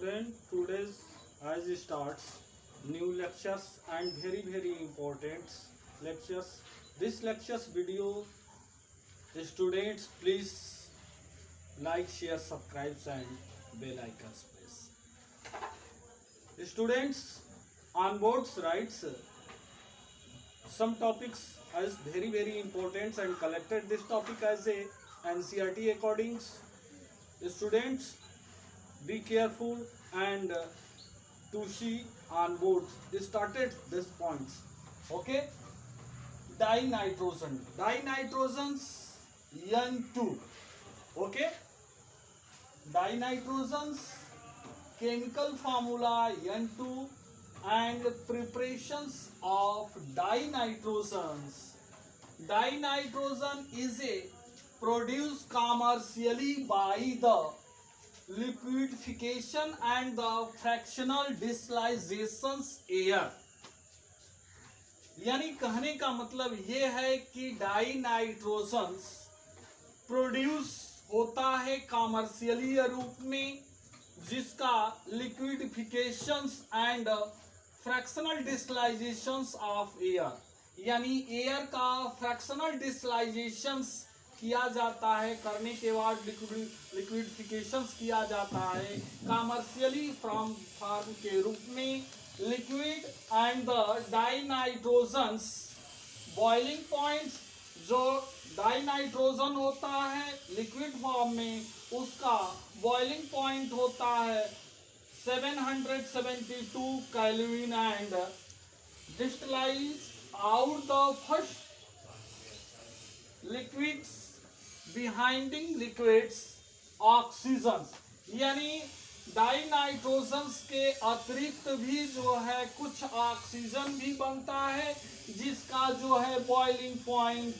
student, today's as starts new lectures and very important lectures. This lectures video, students please like, share, subscribe and bell icons please. Students, on boards writes some topics as very important and collected this topic as a NCERT accordings. Students, be careful and to see on board started this points. Okay, dinitrogens N2. Okay, dinitrogens chemical formula N2 and preparations of dinitrogens. Dinitrogen is a produced commercially by the liquefaction and the fractional distillation air. यानी कहने का मतलब ये है कि डाइनाइट्रोजन्स produce होता है commercially रूप में, जिसका लिक्विडिफिकेशंस एंड फ्रैक्शनल डिस्टिलाइजेशंस ऑफ एयर, यानी एयर का फ्रैक्शनल डिस्टिलाइजेशंस किया जाता है, करने के बाद लिक्विडिफिकेशंस किया जाता है कॉमर्शियली फ्रॉम फार्म के रूप में liquid and the dinitrogens boiling points. जो डाइनाइट्रोजन होता है लिक्विड फॉर्म में, उसका बॉइलिंग पॉइंट होता है 772 kelvin and distillise out the first liquids behinding liquids oxygen. यानी डाइनाइट्रोजन्स के अतिरिक्त भी जो है कुछ ऑक्सीजन भी बनता है, जिसका जो है बॉइलिंग पॉइंट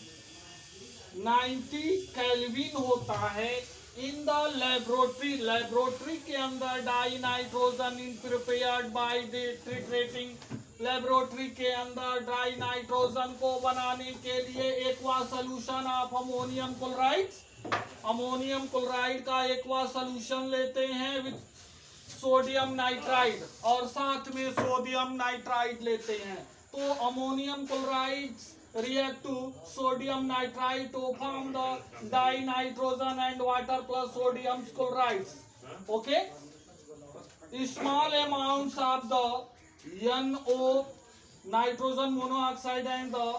90 केल्विन होता है. इन द लेबोरेटरी के अंदर dinitrogen in prepared by the treating laboratory के अंदर डाइनाइट्रोजन को बनाने के लिए aqua solution of ammonium chloride, ammonium chloride का एक्वा सॉल्यूशन लेते हैं विद सोडियम नाइट्राइड और साथ में सोडियम नाइट्राइड लेते हैं. तो ammonium chloride react to sodium nitrite to form the dinitrogen and water plus sodium chlorides. Okay, small amounts of the NO, nitrogen monoxide, and the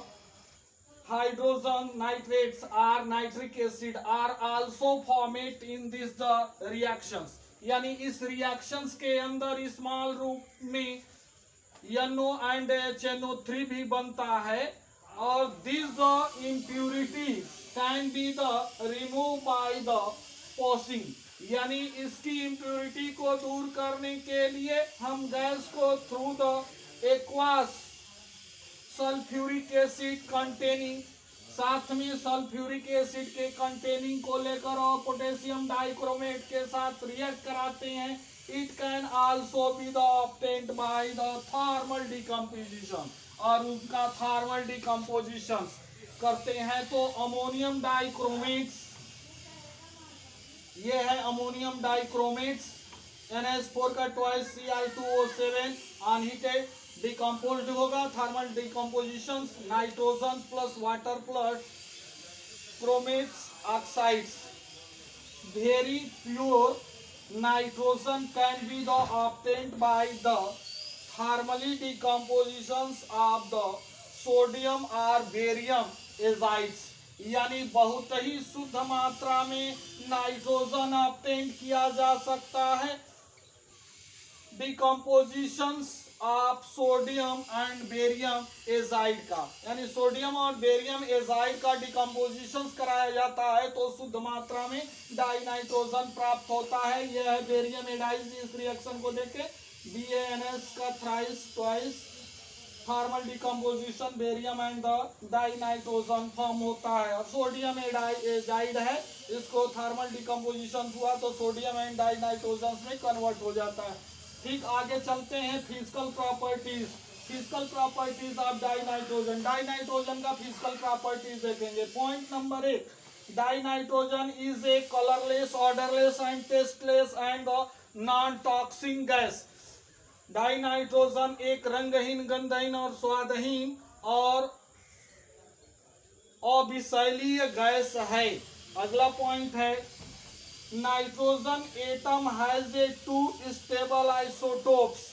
hydrogen nitrates or nitric acid are also formed in this the reactions. यानी इस reactions के अंदर small रूप में NO and HNO3 भी बनता है, और this the impurity can be the remove by the passing. यानी इसकी इम्प्यूरिटी को दूर करने के लिए हम गैस को through the aqueous sulphuric acid containing, साथ में सल्फ्यूरिक एसिड के कंटेनिंग को लेकर और पोटेशियम डाइक्रोमेट के साथ रिएक्ट कराते हैं. It can also be the obtained by the thermal decomposition, और उनका थर्मल डिकम्पोजिशन करते हैं. तो अमोनियम डाइक्रोमेट्स, ये है अमोनियम डाइक्रोमेट्स, NH4 का ट्वाइस Cl2O7 अनहीटेड डिकम्पोज्ड होगा. Thermal decomposition nitrogen plus water plus chromates oxides. Very pure nitrogen can be the obtained by the thermally decompositions of the sodium or barium azides. यानी बहुत ही शुद्ध मात्रा में nitrogen obtain किया जा सकता है decompositions of sodium and barium azide का. यानी सोडियम और बेरियम एजाइड का डिकम्पोजिशंस कराया जाता है तो शुद्ध मात्रा में डाइनाइट्रोजन प्राप्त होता है. यह है बेरियम एडाइड. इस रिएक्शन को देखें, BANS का thrice twice thermal decomposition barium and the dinitrogen form होता है. सोडियम एजाइड है, इसको थर्मल डिकम्पोजिशन हुआ तो सोडियम एंड डाइनाइट्रोजन में कन्वर्ट हो जाता है. ठीक, आगे चलते हैं. Physical properties of dinitrogen. Dinitrogen का फिजिकल प्रॉपर्टीज देखेंगे. Point number 1, dinitrogen is a colourless, odourless and tasteless and non toxic gas. Dinitrogen एक रंगहीन, गंधहीन और स्वादहीन और अविषैलीय गैस है। अगला पॉइंट है, nitrogen atom has a two stable isotopes.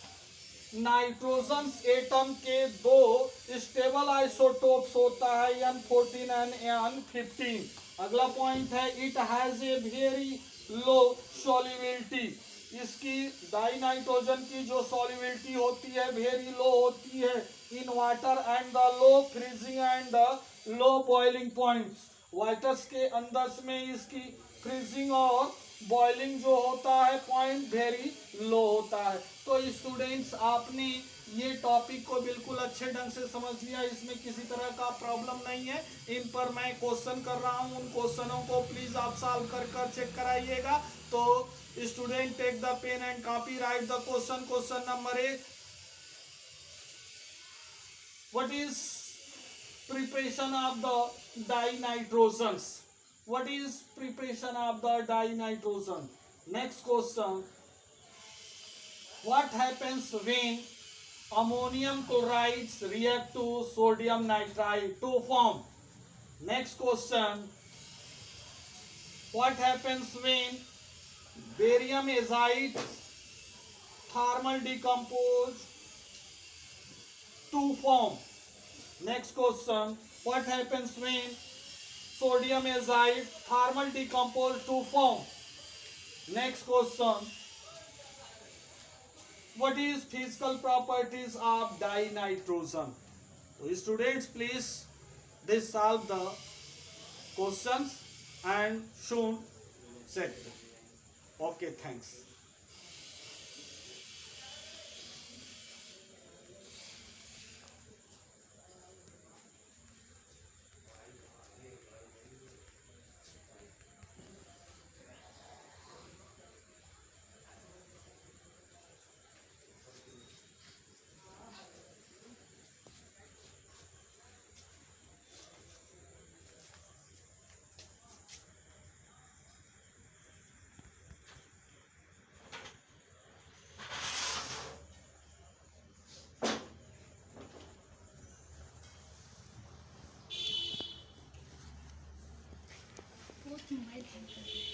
Nitrogen atom के दो स्टेबल आइसोटोप्स होता है, N14 एंड N15। अगला पॉइंट है, it has a very low solubility. इसकी डाइनाइट्रोजन की जो सॉल्युबिलिटी होती है वेरी लो होती है in water and the low freezing and the low boiling points. Waters के अंदर में इसकी फ्रीजिंग और बॉइलिंग जो होता है पॉइंट वेरी लो होता है। तो स्टूडेंट्स आपने ये टॉपिक को बिल्कुल अच्छे ढंग से समझ लिया, इसमें किसी तरह का प्रॉब्लम नहीं है। इन पर मैं क्वेश्चन कर रहा हूँ, उन क्वेश्चनों को प्लीज आप सॉल्व कर कर चेक कराइएगा। तो student take the pen and copy, write the question. Question number 1, what is preparation of the dinitrogens? What is preparation of the dinitrogen? Next question, what happens when ammonium chloride react to sodium nitrite to form? Next question, what happens when barium azide thermal decompose to form? Next question, what happens when sodium azide thermal decompose to form? Next question, what is physical properties of dinitrogen? So students, please this solve the questions and soon check. Okay, thanks. वो mobile hang कर